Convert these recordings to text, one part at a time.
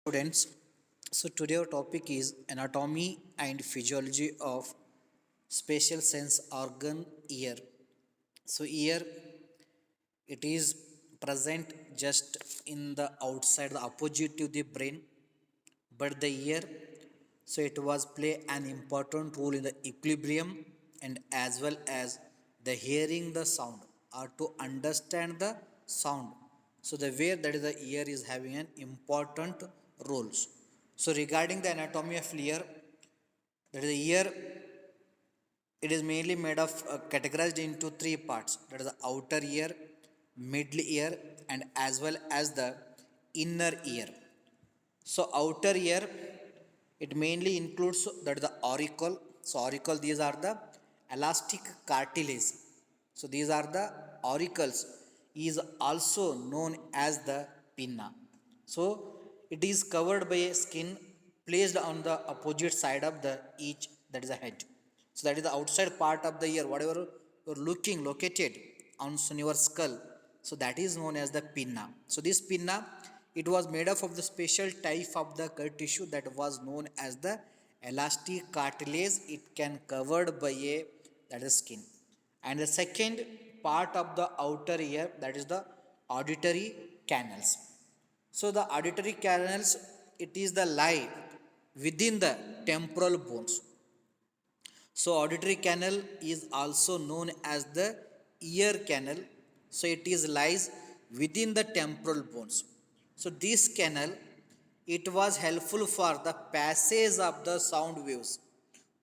Students, so today our topic is anatomy and physiology of spatial sense organ ear. So ear, it is present just in the outside, the opposite to the brain, but the ear, so it was play an important role in the equilibrium and as well as the hearing the sound or to understand the sound. So the way that is the ear is having an important roles. So regarding the anatomy of ear, that is the ear, it is mainly made of categorized into three parts, that is the outer ear, middle ear, and as well as the inner ear. So outer ear, it mainly includes that the auricle. So auricle, these are the elastic cartilage. So these are the auricles, is also known as the pinna. So it is covered by a skin placed on the opposite side of the each, that is the head. So that is the outside part of the ear, whatever you're looking located on your skull. So that is known as the pinna. So this pinna, it was made up of the special type of the gut tissue that was known as the elastic cartilage. It can covered by a, that is skin. And the second part of the outer ear, that is the auditory canals. So the auditory canals, it is the lie within the temporal bones. So auditory canal is also known as the ear canal. So it is lies within the temporal bones. So this canal, it was helpful for the passage of the sound waves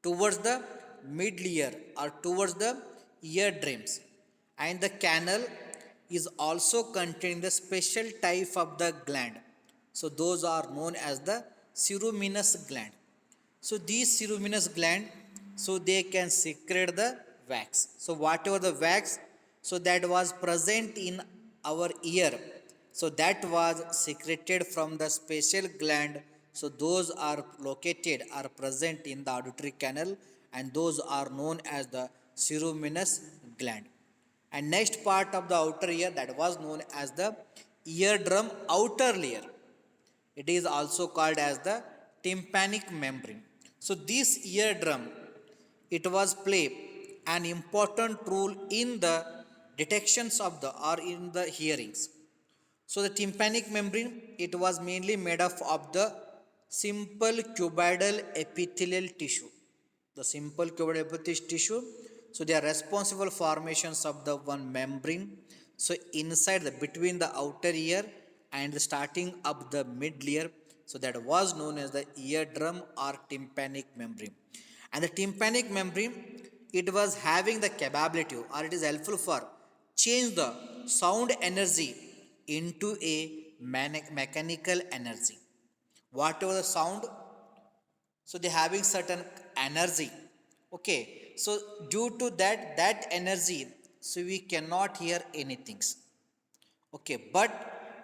towards the mid ear or towards the eardrums. And the canal is also containing the special type of the gland. So those are known as the ceruminous gland. So these ceruminous gland, so they can secrete the wax. So whatever the wax, so that was present in our ear, so that was secreted from the special gland. So those are located or present in the auditory canal, and those are known as the ceruminous gland. And next part of the outer ear, that was known as the eardrum outer layer. It is also called as the tympanic membrane. So this eardrum, it was play an important role in the detections of the or in the hearings. So the tympanic membrane, it was mainly made up of the simple cuboidal epithelial tissue. The simple cuboidal epithelial tissue, so they are responsible formations of the one membrane. So inside the between the outer ear and the starting of the mid ear, so that was known as the eardrum or tympanic membrane. And the tympanic membrane, it was having the capability or it is helpful for change the sound energy into a mechanical energy. Whatever the sound, so they having certain energy. Okay, so due to that energy, so we cannot hear anything. Okay, but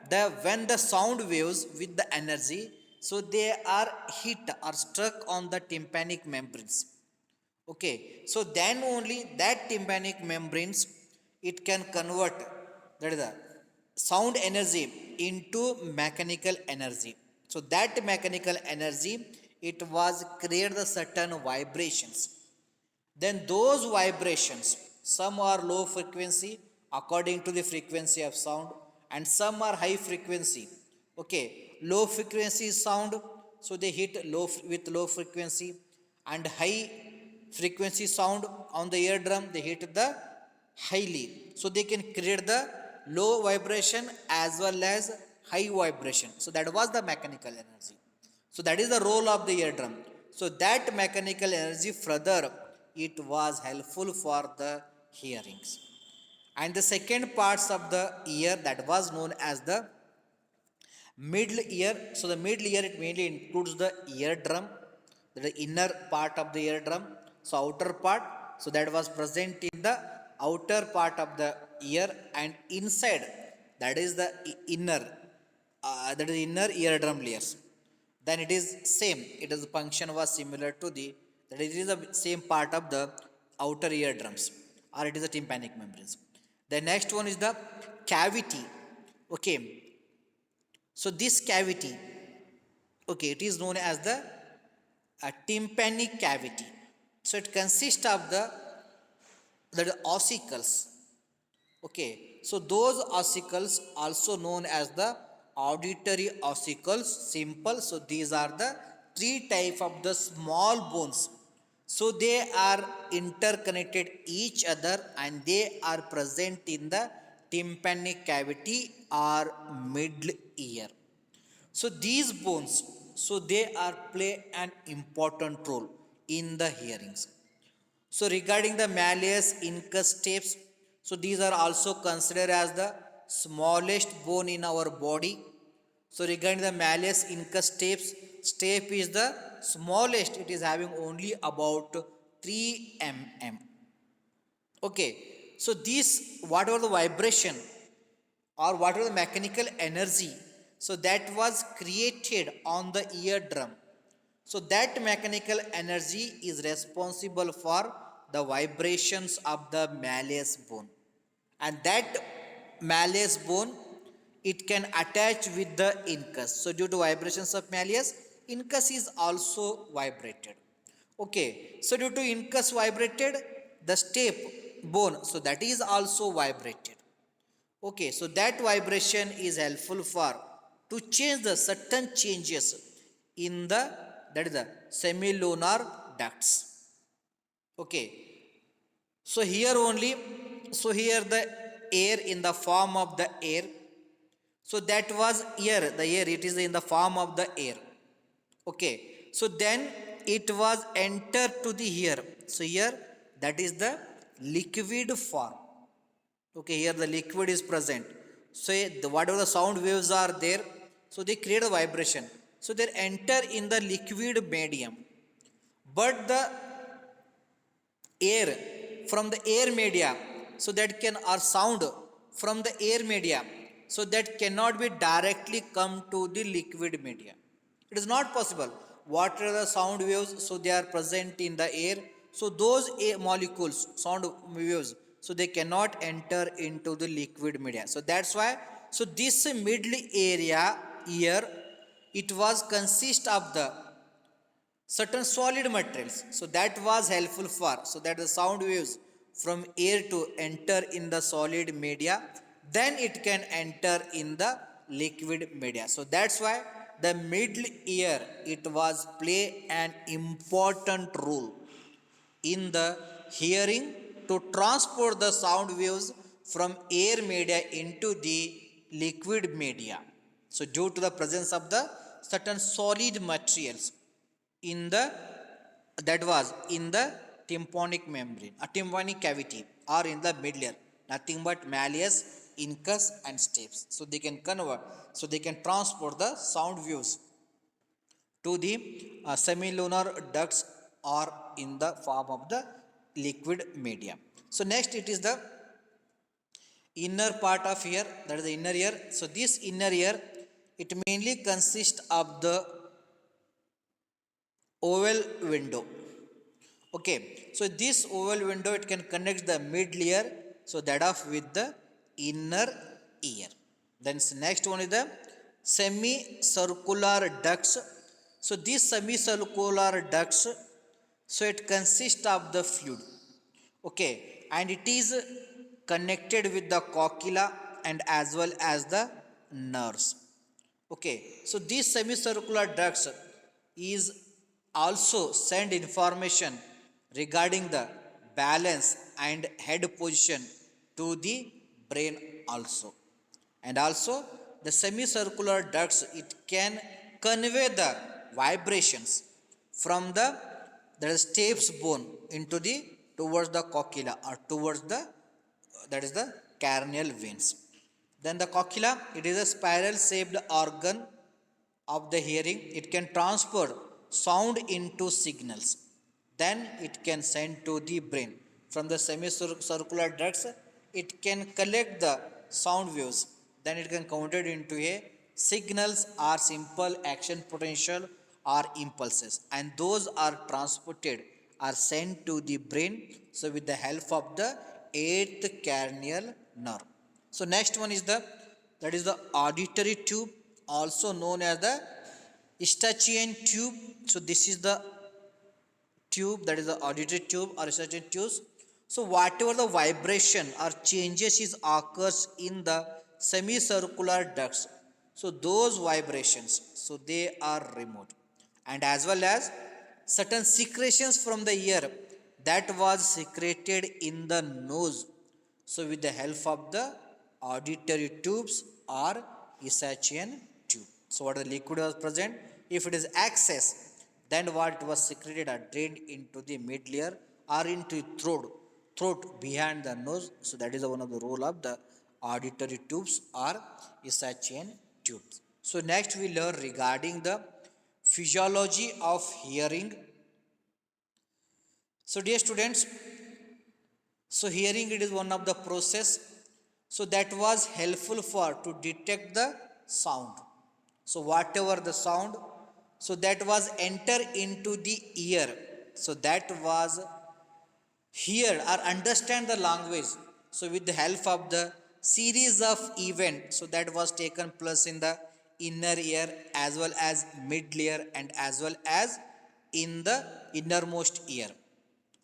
the when the sound waves with the energy, so they are hit or struck on the tympanic membranes. Okay, so then only that tympanic membranes, it can convert, that is the sound energy into mechanical energy. So that mechanical energy, it was create the certain vibrations. Then those vibrations, some are low frequency according to the frequency of sound, and some are high frequency. Okay, low frequency sound, so they hit with low frequency, and high frequency sound on the eardrum, they hit the highly. So they can create the low vibration as well as high vibration. So that was the mechanical energy. So that is the role of the eardrum. So that mechanical energy further, it was helpful for the hearings. And the second parts of the ear, that was known as the middle ear. So the middle ear, it mainly includes the eardrum, the inner part of the eardrum. So outer part, so that was present in the outer part of the ear, and inside, that is the inner, that is inner eardrum layers. Then it is same. It is the function was similar to the, that it is the same part of the outer eardrums, or it is the tympanic membranes. The next one is the cavity. Okay, so this cavity, Okay, it is known as the tympanic cavity. So it consists of the ossicles. Okay, so those ossicles also known as the auditory ossicles, simple. So these are the three type of the small bones. So they are interconnected each other and they are present in the tympanic cavity or middle ear. So these bones, so they are play an important role in the hearings. So regarding the malleus incus stapes, so these are also considered as the smallest bone in our body. So regarding the malleus incus stapes, stape is the smallest. It is having only about 3 mm. Okay. So this whatever the vibration or whatever the mechanical energy, so that was created on the eardrum, so that mechanical energy is responsible for the vibrations of the malleus bone, and that malleus bone, it can attach with the incus. So due to vibrations of malleus, incus is also vibrated. Okay, so due to incus vibrated, the step bone, so that is also vibrated. Okay, so that vibration is helpful for to change the certain changes in the, that is the semilunar ducts. Okay, so here only, so here the air in the form of the air, so that was air, the air it is in the form of the air. Okay, so then it was entered to the here, so here that is the liquid form. Okay, here the liquid is present. So whatever the sound waves are there, so they create a vibration. So they enter in the liquid medium. But the air from the air media, so that can, or sound from the air media, so that cannot be directly come to the liquid media. It is not possible. What are the sound waves, so they are present in the air, so those molecules sound waves, so they cannot enter into the liquid media. So that's why, so this middle area here, it was consist of the certain solid materials, so that was helpful for, so that the sound waves from air to enter in the solid media, then it can enter in the liquid media. So that's why the middle ear, it was play an important role in the hearing to transport the sound waves from air media into the liquid media. So due to the presence of the certain solid materials in the, that was in the tympanic membrane, a tympanic cavity, or in the middle ear, nothing but malleus, incus and stapes, so they can convert, so they can transport the sound waves to the semilunar ducts or in the form of the liquid medium. So next it is the inner part of ear, that is the inner ear. So this inner ear, it mainly consists of the oval window. Okay, so this oval window, it can connect the middle ear, so that of with the inner ear. Then next one is the semicircular ducts. So these semicircular ducts, so it consists of the fluid. Okay, and it is connected with the cochlea and as well as the nerves. Okay, so these semicircular ducts is also send information regarding the balance and head position to the brain also. And also the semicircular ducts, it can convey the vibrations from the stapes bone into the towards the cochlea or towards the, that is the cranial veins. Then the cochlea, it is a spiral shaped organ of the hearing. It can transfer sound into signals, then it can send to the brain. From the semicircular ducts, it can collect the sound waves, then it can convert it into a signals or simple action potential or impulses, and those are transported or sent to the brain, so with the help of the eighth cranial nerve. So next one is the, that is the auditory tube, also known as the Eustachian tube. So this is the tube, that is the auditory tube or Eustachian tubes. So whatever the vibration or changes is occurs in the semicircular ducts. So those vibrations, so they are removed, and as well as certain secretions from the ear that was secreted in the nose. So with the help of the auditory tubes or Eustachian tube. So what the liquid was present, if it is excess, then what was secreted or drained into the mid layer or into throat behind the nose. So that is one of the role of the auditory tubes or Eustachian tubes. So next we learn regarding the physiology of hearing. So dear students, so hearing it is one of the process, so that was helpful for to detect the sound. So whatever the sound, so that was enter into the ear, so that was hear or understand the language. So with the help of the series of event, so that was taken place in the inner ear as well as mid layer and as well as in the innermost ear.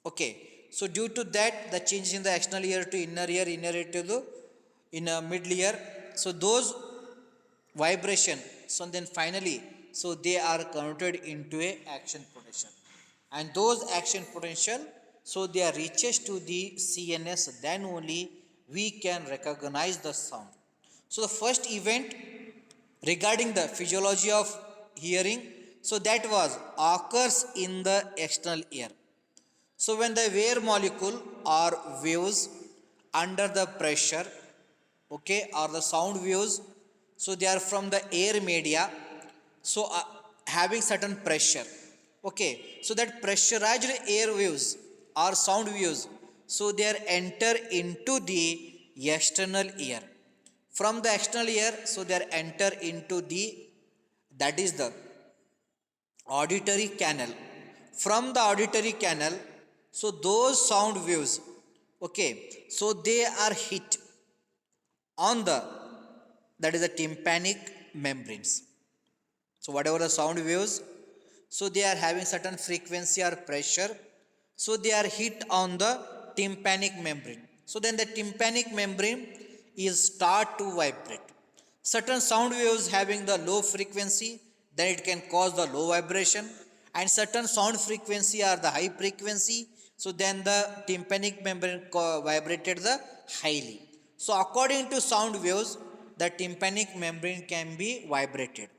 Okay, so due to that, the changes in the external ear to inner ear to the in mid ear, so those vibration, so then finally, so they are converted into a action potential, and those action potential, so they are reaches to the CNS, then only we can recognize the sound. So the first event regarding the physiology of hearing, so that was occurs in the external ear. So when the air molecule or waves under the pressure, okay, or the sound waves, so they are from the air media, so having certain pressure, okay, so that pressurized air waves or sound waves, so they are enter into the external ear. From the external ear, so they are enter into the, that is the auditory canal. From the auditory canal, so those sound waves, okay, so they are hit on the, that is the tympanic membranes. So whatever the sound waves, so they are having certain frequency or pressure, so they are hit on the tympanic membrane. So then the tympanic membrane is start to vibrate. Certain sound waves having the low frequency, then it can cause the low vibration, and certain sound frequency are the high frequency, so then the tympanic membrane vibrated the highly. So according to sound waves, the tympanic membrane can be vibrated.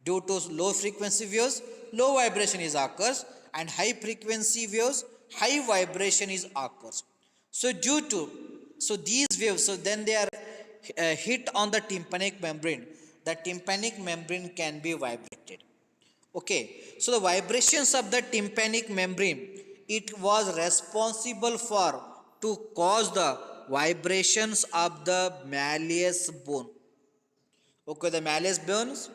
Due to low frequency waves, low vibration is occurs, and high frequency waves, high vibration is occurs. So due to, so these waves, so then they are hit on the tympanic membrane, the tympanic membrane can be vibrated. Okay, so the vibrations of the tympanic membrane, it was responsible for to cause the vibrations of the malleus bone. Okay, the malleus bones,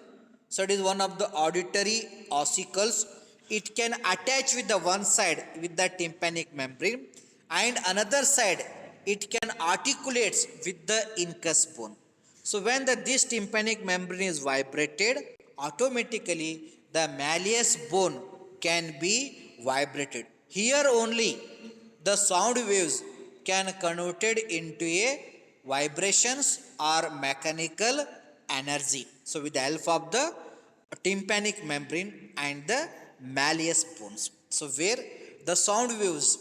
so it is one of the auditory ossicles. It can attach with the one side with the tympanic membrane, and another side it can articulate with the incus bone. So when this tympanic membrane is vibrated, automatically the malleus bone can be vibrated. Here only the sound waves can converted into a vibrations or mechanical energy. So with the help of the tympanic membrane and the malleus bones. So where the sound waves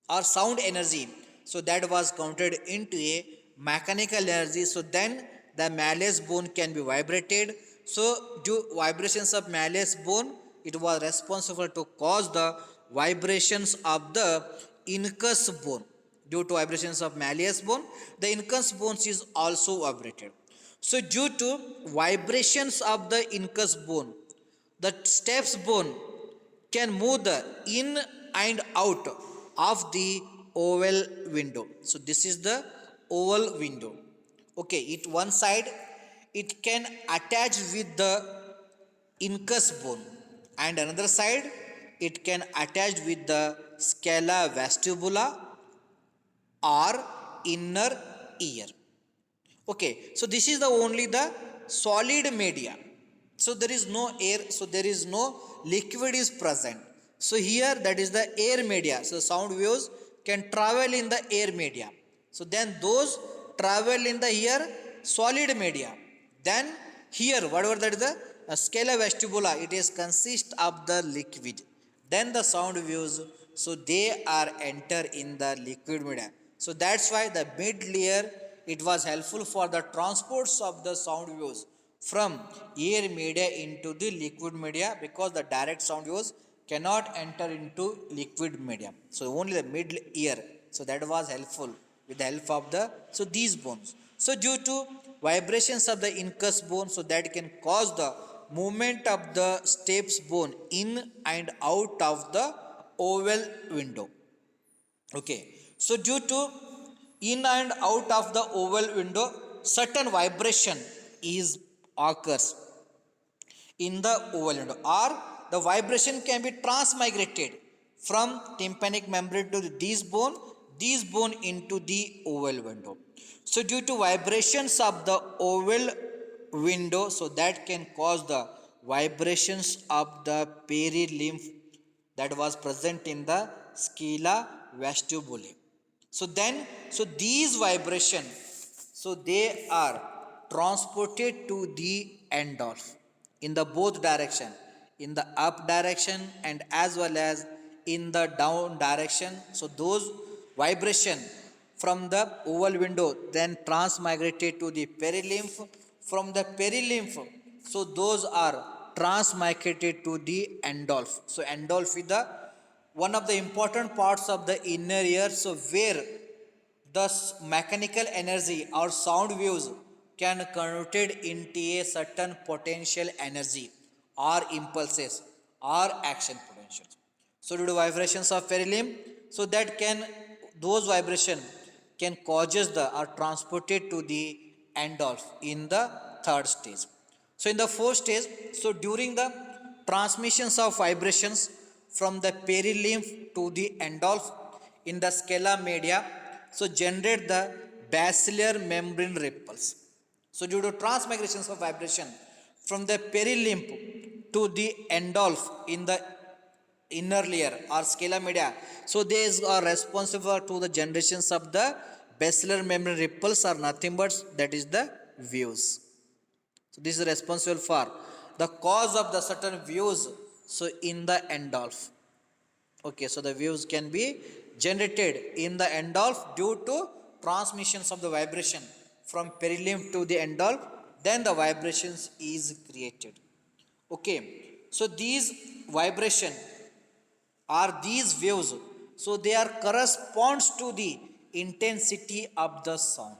or sound energy, so that was converted into a mechanical energy. So then the malleus bone can be vibrated. So due vibrations of malleus bone, it was responsible to cause the vibrations of the incus bone. Due to vibrations of malleus bone, the incus bones is also vibrated. So due to vibrations of the incus bone, the stapes bone can move the in and out of the oval window. So this is the oval window. Okay, it one side it can attach with the incus bone, and another side it can attach with the scala vestibula or inner ear. Okay, so this is the only the solid media. So there is no air, so there is no liquid is present. So here that is the air media, so sound waves can travel in the air media. So then those travel in the here solid media. Then here whatever that is the scala vestibula, it is consist of the liquid. Then the sound waves, so they are enter in the liquid media. So that's why the mid layer, it was helpful for the transports of the sound waves from air media into the liquid media, because the direct sound waves cannot enter into liquid media. So only the mid ear, so that was helpful with the help of the, so these bones. So due to vibrations of the incus bone, so that can cause the movement of the stapes bone in and out of the oval window. Okay, so due to in and out of the oval window, certain vibration is occurs in the oval window, or the vibration can be transmigrated from tympanic membrane to these bone into the oval window. So due to vibrations of the oval window, so that can cause the vibrations of the perilymph that was present in the scala vestibuli. So then, so these vibration, so they are transported to the endorph in the both direction, in the up direction and as well as in the down direction. So those vibration from the oval window then transmigrated to the perilymph. From the perilymph, so those are transmigrated to the endolph. So endolph is the one of the important parts of the inner ear, so where the mechanical energy or sound waves can converted into a certain potential energy or impulses or action potentials. So due to vibrations of perilymph, so that can, those vibration can causes the or transported to the endorph in the third stage. So in the fourth stage, so during the transmissions of vibrations from the perilymph to the endolph in the scala media, so generate the basilar membrane ripples. So due to transmigrations of vibration from the perilymph to the endolph in the inner layer or scala media, so these are responsible to the generations of the basilar membrane ripples, are nothing but that is the waves. So this is responsible for the cause of the certain waves, so in the endolph. Okay, so the waves can be generated in the endolph due to transmissions of the vibration from perilymph to the endolph, then the vibrations is created. Okay, so these vibration are these waves, so they are corresponds to the intensity of the sound.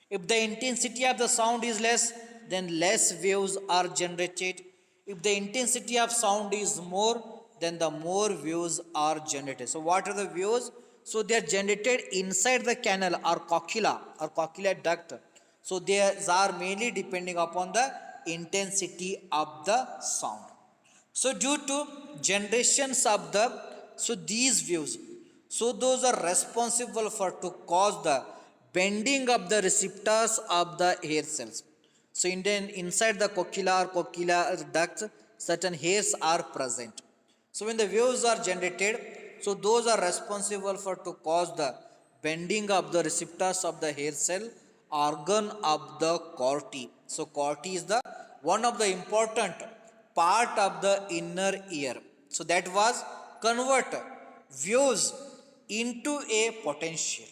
If the intensity of the sound is less, then less waves are generated. If the intensity of sound is more, then the more waves are generated. So what are the waves? So they are generated inside the canal or cochlear duct. So they are mainly depending upon the intensity of the sound. So due to generations of the, so these waves, so those are responsible for to cause the bending of the receptors of the hair cells. So inside the cochlear ducts, certain hairs are present. So when the waves are generated, so those are responsible for to cause the bending of the receptors of the hair cell organ of the corti. So corti is the one of the important part of the inner ear. So that was convert waves into a potential.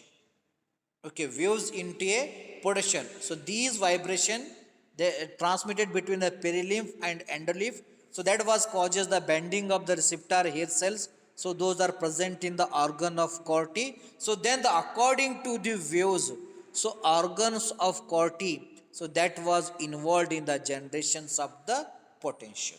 Okay, waves into a potential. So these vibration they transmitted between the perilymph and endolymph. So that was causes the bending of the receptor hair cells. So those are present in the organ of corti. So then the according to the waves, so organs of corti, so that was involved in the generations of the potential.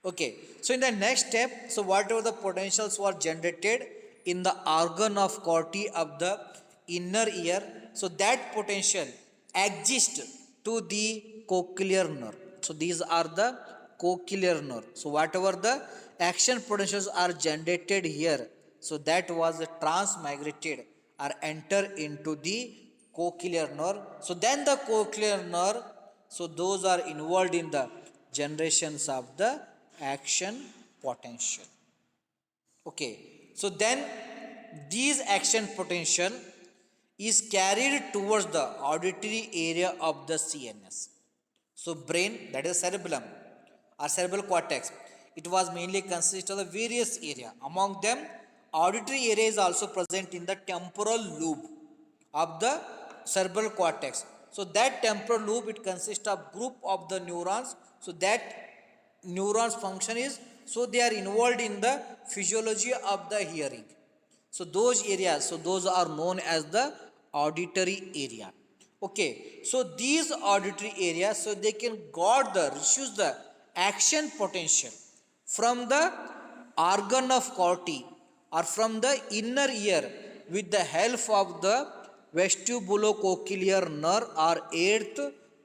Okay, so in the next step, so whatever the potentials were generated in the organ of corti of the inner ear, so that potential exists to the cochlear nerve. So these are the cochlear nerve. So whatever the action potentials are generated here, so that was transmigrated or enter into the cochlear nerve. So then the cochlear nerve, so those are involved in the generations of the action potential. Okay, so then these action potential is carried towards the auditory area of the CNS. So brain, that is cerebellum or cerebral cortex, it was mainly consist of the various area. Among them, auditory area is also present in the temporal lobe of the cerebral cortex. So that temporal lobe, it consists of group of the neurons. So that neurons function is, so they are involved in the physiology of the hearing. So those areas, so those are known as the auditory area. Okay, so these auditory areas, so they can guard the reduce the action potential from the organ of corti or from the inner ear with the help of the vestibulocochlear nerve or eighth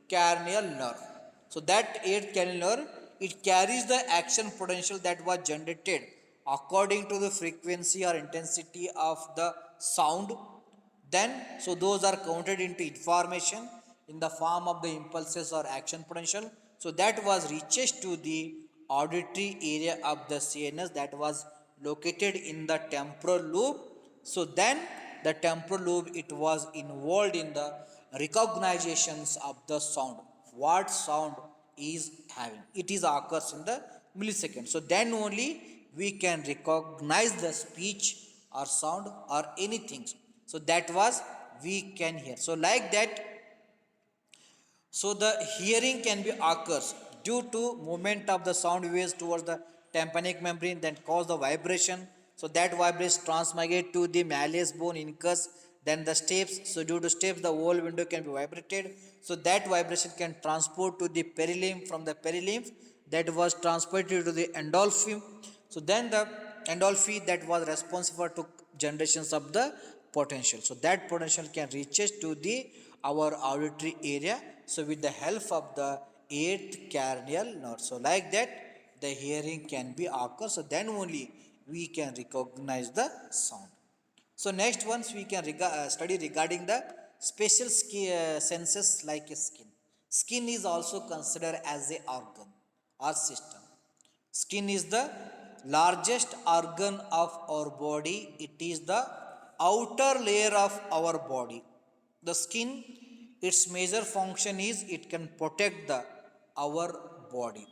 cranial nerve. So that eighth cranial nerve, it carries the action potential that was generated according to the frequency or intensity of the sound. Then, so those are counted into information in the form of the impulses or action potential. So that was reaches to the auditory area of the CNS that was located in the temporal lobe. So then the temporal lobe, it was involved in the recognitions of the sound. What sound is having? It is occurs in the millisecond. So then only we can recognize the speech or sound or anything. So that was we can hear. So like that, so the hearing can be occurs due to movement of the sound waves towards the tympanic membrane, then cause the vibration. So that vibration transmigrate to the malleus bone incus, then the steps. So due to steps, the whole window can be vibrated. So that vibration can transport to the perilymph. From the perilymph, that was transported to the endolphin. So then the endolphin that was responsible to generations of the potential. So that potential can reaches to the our auditory area. So with the help of the eighth cranial nerve. So like that, the hearing can be occur. So then only we can recognize the sound. So next ones we can study regarding the special senses like skin. Skin is also considered as a organ or system. Skin is the largest organ of our body. It is the outer layer of our body. The skin, its major function is it can protect the our body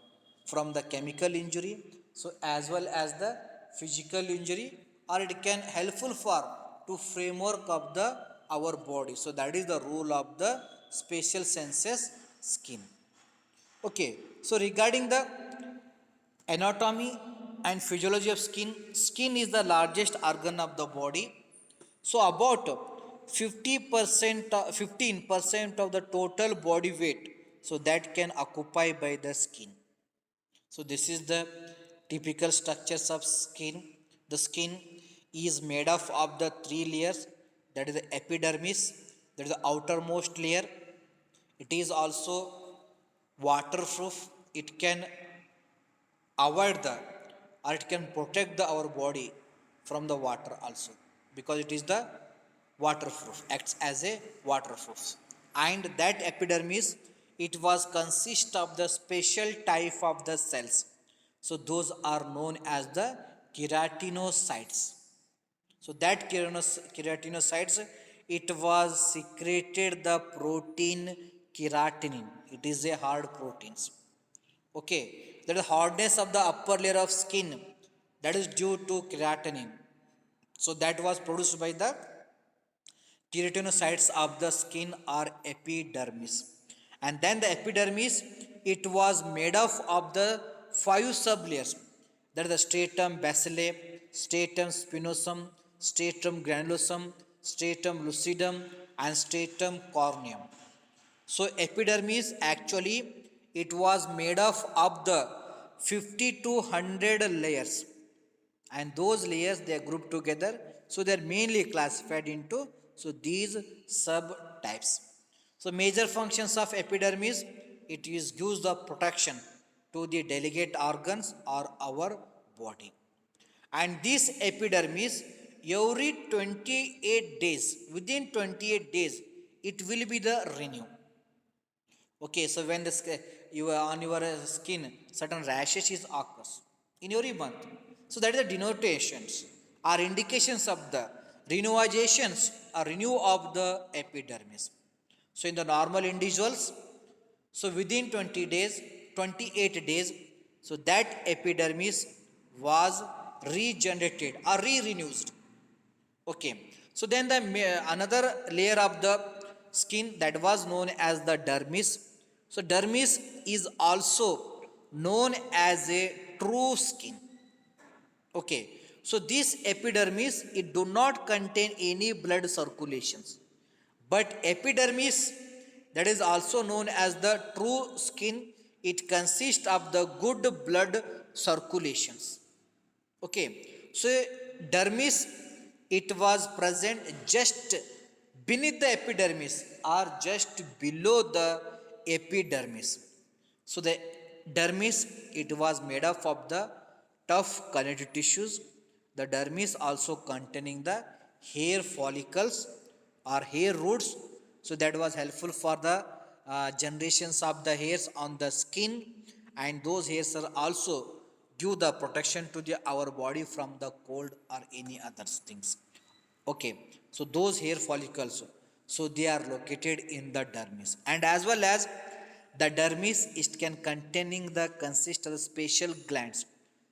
from the chemical injury, so as well as the physical injury, or it can helpful for to framework of the our body. So that is the role of the spatial senses skin. Okay, so regarding the anatomy and physiology of skin, skin is the largest organ of the body. So about 50% 15% of the total body weight, so that can occupy by the skin. So this is the typical structures of skin. The skin is made up of the three layers, that is the epidermis, that is the outermost layer. It is also waterproof. It can avoid the, or it can protect the our body from the water also, because it is the waterproof, acts as a waterproof. And that epidermis, it was consist of the special type of the cells. So those are known as the keratinocytes. So that keratinocytes, it was secreted the protein keratin. It is a hard proteins. Okay, that is hardness of the upper layer of skin, that is due to keratin. So that was produced by the keratinocytes of the skin or epidermis. And then the epidermis, it was made up of the five sublayers, that is the stratum basilae, stratum spinosum, stratum granulosum, stratum lucidum, and stratum corneum. So epidermis actually, it was made up of the 50 to 100 layers, and those layers they are grouped together. So they are mainly classified into so these subtypes. So major functions of epidermis, it is gives the protection to the delicate organs or our body. And this epidermis, every 28 days, within 28 days, it will be the renew. Okay, so when the on your skin certain rashes is occurs in every month. So that is the denotations or indications of the renuvizations or renew of the epidermis. So in the normal individuals, so within 20 days, 28 days, so that epidermis was regenerated or re-renewed. Okay. So then the another layer of the skin that was known as the dermis. So dermis is also known as a true skin. Okay. So this epidermis, it do not contain any blood circulations. But epidermis, that is also known as the true skin, it consists of the good blood circulations. Okay. So dermis, it was present just beneath the epidermis or just below the epidermis. So the dermis, it was made up of the tough connective tissues. The dermis also containing the hair follicles or hair roots. So that was helpful for the generations of the hairs on the skin, and those hairs are also give the protection to the our body from the cold or any other things. Okay, so those hair follicles, so they are located in the dermis, and as well as the dermis, it can containing the consist of the special glands.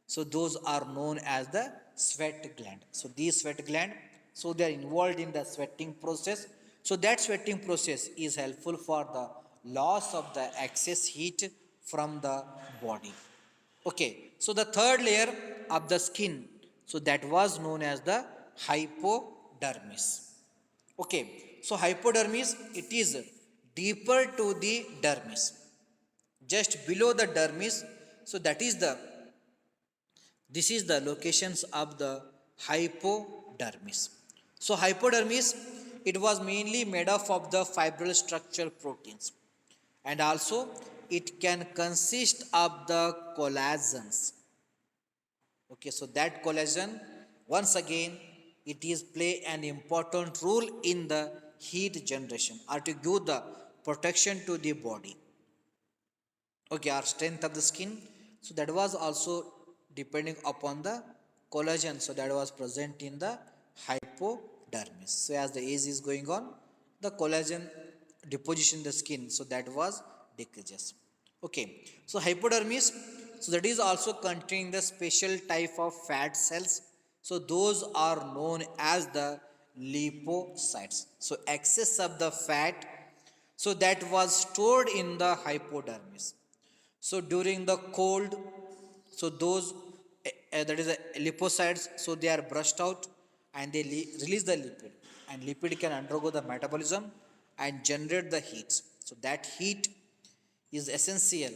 So those are known as the sweat gland. So these sweat gland, so they are involved in the sweating process. So that sweating process is helpful for the loss of the excess heat from the body. Okay, so the third layer of the skin, so that was known as the hypodermis. Okay, so hypodermis, it is deeper to the dermis, just below the dermis. So that is the, this is the locations of the hypodermis. So hypodermis, it was mainly made up of the fibril structural proteins, and also it can consist of the collagens. Okay, so that collagen, once again, it is play an important role in the heat generation or to give the protection to the body. Okay, our strength of the skin, so that was also depending upon the collagen, so that was present in the hypodermis. So as the age is going on, the collagen deposition in the skin, so that was decreases. Okay, so hypodermis, so that is also containing the special type of fat cells. So those are known as the lipocytes. So excess of the fat, so that was stored in the hypodermis. So during the cold, so those that is the lipocytes, so they are brushed out and they release the lipid, and lipid can undergo the metabolism and generate the heat. So that heat is essential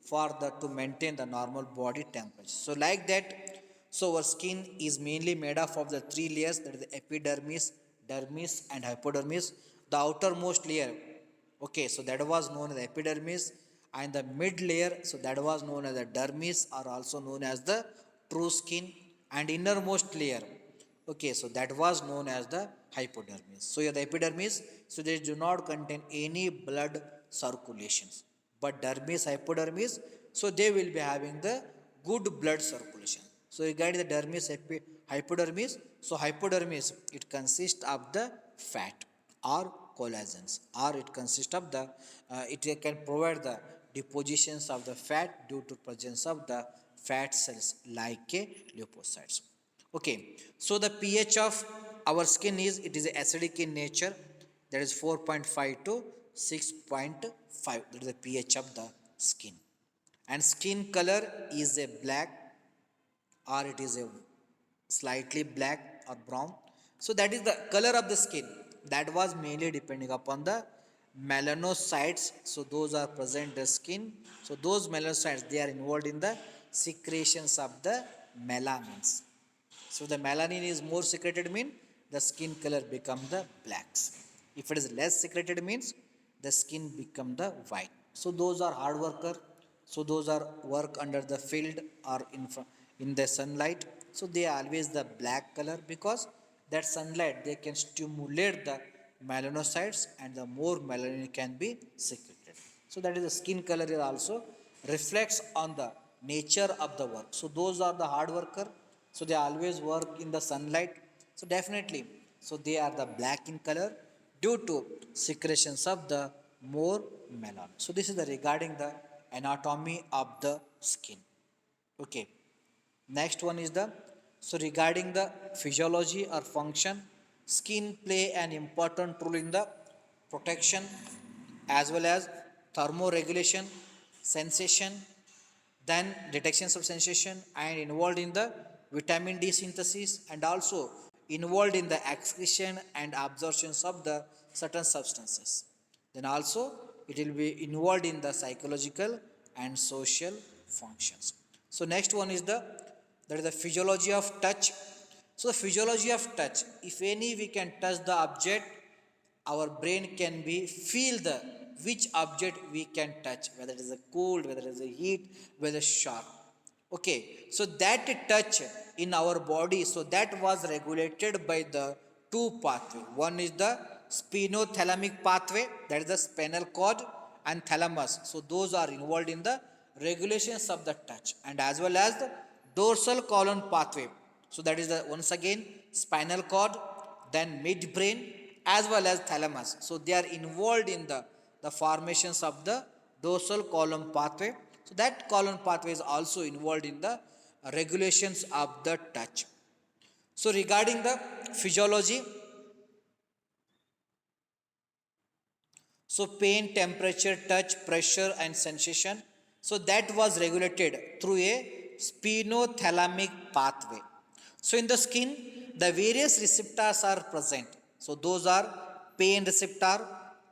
for the to maintain the normal body temperature. So like that, so our skin is mainly made up of the three layers, that is the epidermis, dermis and hypodermis. The outermost layer, okay, so that was known as the epidermis, and the mid layer, so that was known as the dermis or also known as the true skin, and innermost layer, okay, so that was known as the hypodermis. So here the epidermis, so they do not contain any blood circulations, but dermis, hypodermis, so they will be having the good blood circulation. So regarding the dermis, hypodermis, so hypodermis, it consists of the fat or collagens, or it consists of the it can provide the depositions of the fat due to presence of the fat cells like a leukocytes. Okay, so the pH of our skin is, it is acidic in nature, that is 4.5 to 6.5, that is the pH of the skin. And skin color is a black, or it is a slightly black or brown. So that is the color of the skin, that was mainly depending upon the melanocytes. So those are present in the skin. So those melanocytes, they are involved in the secretions of the melanins. So the melanin is more secreted, mean the skin color become the blacks. If it is less secreted, means the skin become the white. So those are hard worker. So those are work under the field or in the sunlight. So they are always the black color, because that sunlight, they can stimulate the melanocytes and the more melanin can be secreted. So that is the skin color is also reflects on the nature of the work. So those are the hard worker. So they always work in the sunlight. So definitely, so they are the black in color due to secretions of the more melanin. So this is the regarding the anatomy of the skin. Okay. Next one is the so regarding the physiology or function, skin play an important role in the protection as well as thermoregulation, sensation, then detections of sensation and involved in the vitamin D synthesis and also involved in the excretion and absorptions of the certain substances. Then also it will be involved in the psychological and social functions. So next one is the that is the physiology of touch. So the physiology of touch, if any we can touch the object, our brain can be feel the which object we can touch, whether it is a cold, whether it is a heat, whether sharp. Okay, so that touch in our body, so that was regulated by the two pathway. One is the spinothalamic pathway, that is the spinal cord, and thalamus. So those are involved in the regulations of the touch, and as well as the dorsal column pathway. So that is the once again spinal cord, then midbrain, as well as thalamus. So they are involved in the formations of the dorsal column pathway. So that column pathway is also involved in the regulations of the touch. So regarding the physiology, so pain, temperature, touch, pressure and sensation. So that was regulated through a spinothalamic pathway. So in the skin, the various receptors are present. So those are pain receptor,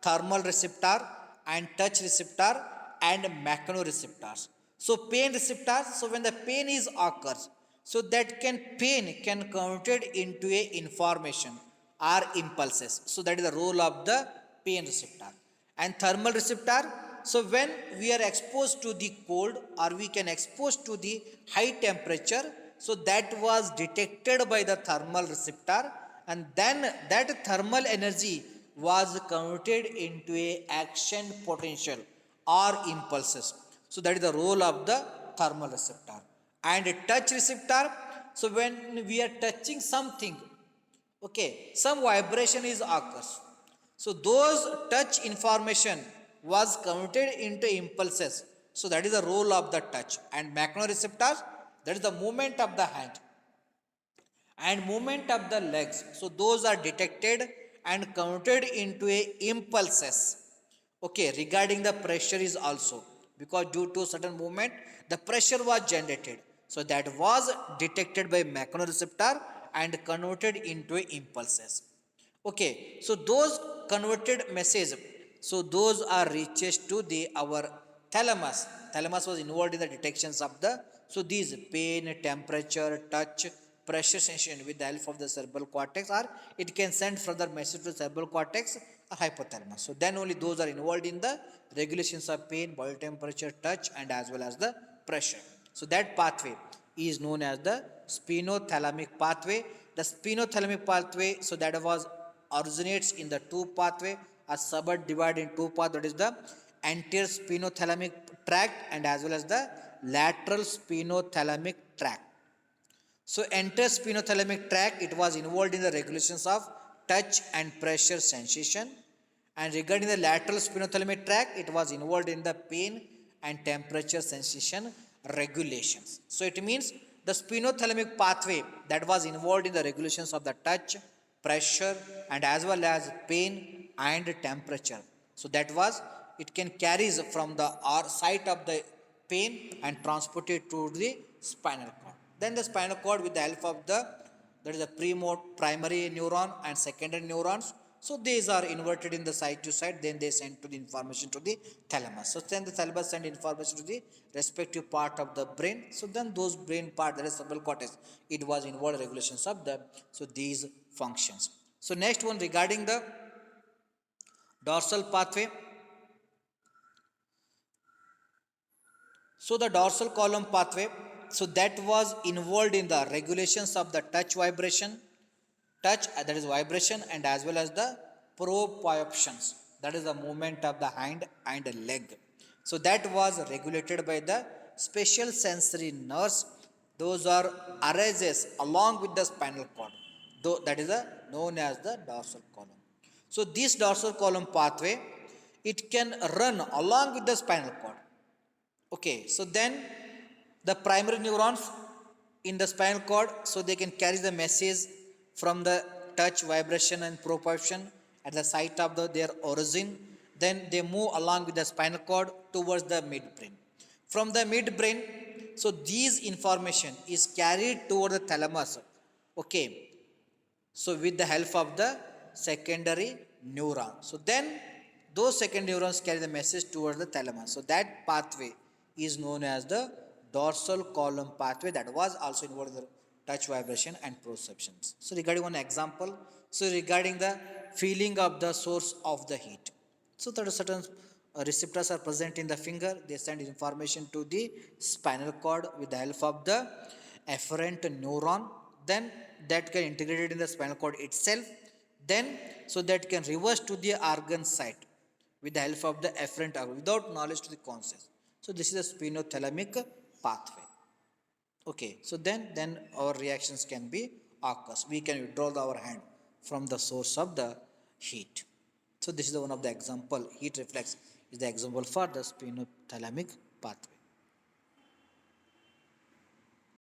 thermal receptor and touch receptor and mechanoreceptors. So pain receptors, so when the pain is occurs, so that can pain can converted into a information or impulses. So that is the role of the pain receptor. And thermal receptor, so when we are exposed to the cold or we can expose to the high temperature, so that was detected by the thermal receptor, and then that thermal energy was converted into a action potential or impulses. So that is the role of the thermal receptor. And a touch receptor, so when we are touching something, okay, some vibration is occurs. So those touch information was converted into impulses. So that is the role of the touch. And mechanoreceptors, that is the movement of the hand and movement of the legs. So those are detected and converted into a impulses. Okay, regarding the pressure is also because due to certain movement the pressure was generated. So that was detected by mechanoreceptor and converted into a impulses. Okay, so those converted message, so those are reaches to the our thalamus. Thalamus was involved in the detections of the so these pain, temperature, touch, pressure sensation with the help of the cerebral cortex, or it can send further message to cerebral cortex or hypothalamus. So then only those are involved in the regulations of pain, body temperature, touch, and as well as the pressure. So that pathway is known as the spinothalamic pathway. The spinothalamic pathway, so that was originates in the two pathway are subdivided in two paths, that is the anterior spinothalamic tract and as well as the lateral spinothalamic tract. So anterior spinothalamic tract, it was involved in the regulations of touch and pressure sensation, and regarding the lateral spinothalamic tract, it was involved in the pain and temperature sensation regulations. So it means the spinothalamic pathway that was involved in the regulations of the touch, pressure and as well as pain and temperature. So that was it can carries from the site of the pain and transport it to the spinal cord. Then the spinal cord with the help of the that is the primary neuron and secondary neurons. So these are inverted in the side to side, then they send to the information to the thalamus. So then the thalamus send information to the respective part of the brain. So then those brain part, that is cerebral cortex, it was involved regulations of the so these functions. So next one regarding the dorsal pathway. So the dorsal column pathway, so that was involved in the regulations of the touch vibration, touch that is vibration and as well as the proprioceptions, that is the movement of the hand and leg. So that was regulated by the special sensory nerves. Those are arises along with the spinal cord. Though that is known as the dorsal column. So this dorsal column pathway, it can run along with the spinal cord. Okay, so then the primary neurons in the spinal cord, so they can carry the message from the touch, vibration, and proprioception at the site of their origin. Then they move along with the spinal cord towards the midbrain. From the midbrain, so these information is carried toward the thalamus. Okay, so with the help of the secondary neuron. So then those secondary neurons carry the message towards the thalamus. So that pathway is known as the dorsal column pathway, that was also involved in the touch, vibration, and perceptions. So regarding one example, so regarding the feeling of the source of the heat. So there are certain receptors are present in the finger. They send information to the spinal cord with the help of the afferent neuron. Then that can integrate in the spinal cord itself. Then so that can reverse to the organ site with the help of the afferent organ without knowledge to the conscious. So this is a spinothalamic pathway. Okay, so then our reactions can be occurs. We can withdraw our hand from the source of the heat. So this is the one of the example. Heat reflex is the example for the spinothalamic pathway.